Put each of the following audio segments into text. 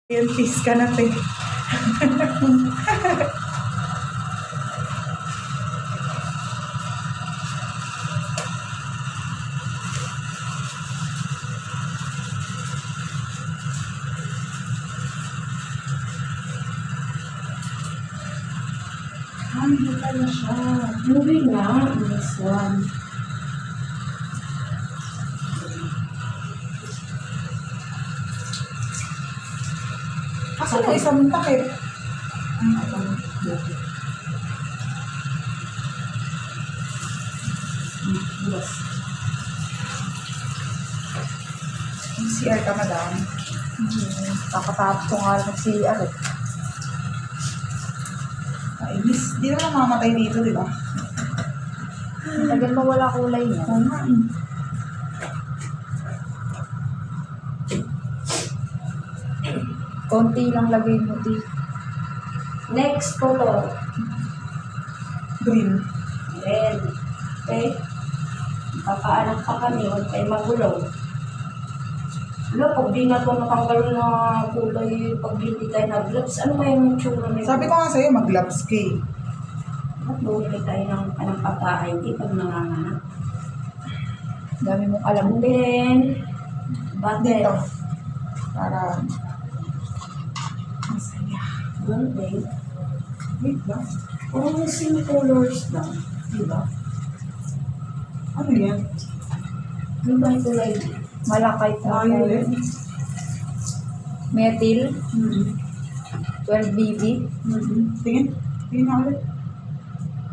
Yung peace ka na, te. Hindi pala siya. Movie nga. This one. Asan yung isang takip? Bukas. CR ka, madam. Kakatapos ko nga ng CR. Ay, miss, di naman mamatay dito, di ba? Tagal mawala kulay niya. Oo nga. Konti lang lagay mo, di. Next color. Green. Red. Okay? Papaanak pa kami. Huwag kayo magulo. Ano, pag di na ito natanggal na kulay, pag hindi tayo nag-gloves, ano kaya yung tsura nito? Sabi ko nga sa'yo, mag-gloves ka eh. Ba't bumili tayo ng pagkain? Di pag nanganganak. Dami mong alam. And then, butter. Dito. Para masaya. One day. Wait lang. Parang same colors lang. Diba? Ano yan? Ano ba yung kulay? Malakay na. Violet. Methyl. Mm-hmm. 12 BB. Tingin. Tingin na ulit.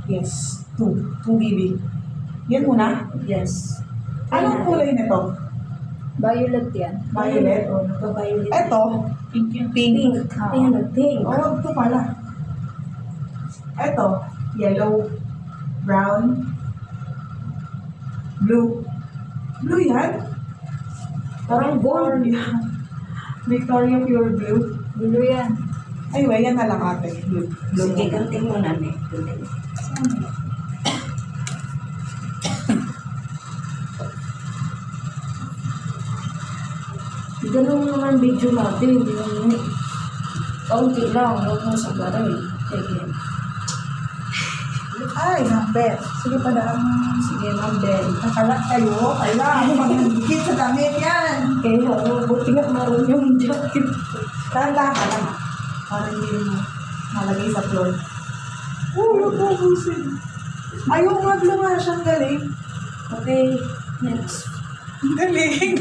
Yes. 2 BB. Yan muna. Yes. Anong kulay nito? Violet yan. Violet? O, nagka-violet. Eto. Pink. Pink. Ayan, pink. Oh, ito pala. Eto. Yellow. Brown. Blue. Blue yan? Parang gold. Victoria Pure Blue. Blue yan. Ay, well, yan na lang ate. Blue. Blue. Sige, ganting mo na, ne. Ganun naman video natin. Hindi naman. Kaunti lang. Huwag mo sa baray. Sige. Ay, number. Sige pa daan. Sige, ma'am Ben. Nakalat kayo. Kailangan mag-higit sa damit yan. Kaya, buti nga maroon yung jacket. Tanda ka lang. Para hindi mo malagay sa floor. Nabusin. Ayaw nga nga siyang galing. Okay, next. Galing.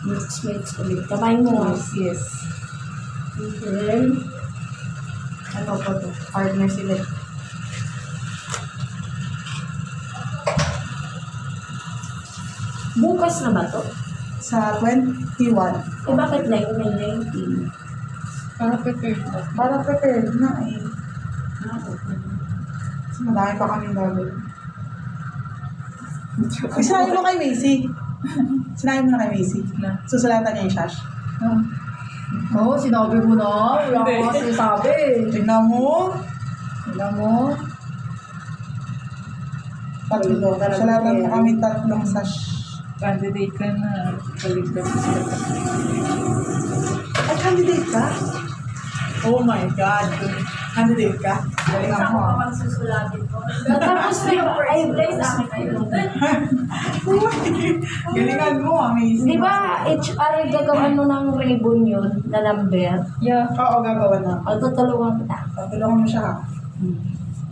Next ulit. Kamay mo. Yes. And then, Ano po to? Partner sila. bukas na ba to? Sa 21. Eh, bakit 19? Para prepared ba? Para prepared na eh. Okay. Kasi madami pa kaming gagawin. Sinabi mo kay Macy. Sinabi mo na kay Macy. Susulatan niya yung shash. Oo, sinabi mo na. Wala Hindi. ko kasi sabi. Tignan mo. Alam mo? Tatlo. Susulatan mo kami tatlong sash. Candidate ka na. Kaligtas ka. Ay, candidate ka? Oh my God. Candidate ka? Galing ako ah. susulatin ko. Tapos may ay, place akin kayo. Galingan mo, amazing. Di ba, HR gagawin mo ng ribbon yun na number? Yeah. Oo, gagawa na. O, tutulungan kita. Tutulungan mo siya ha.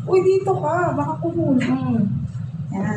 Uy, dito ka. Baka kumula. Hmm. Yan.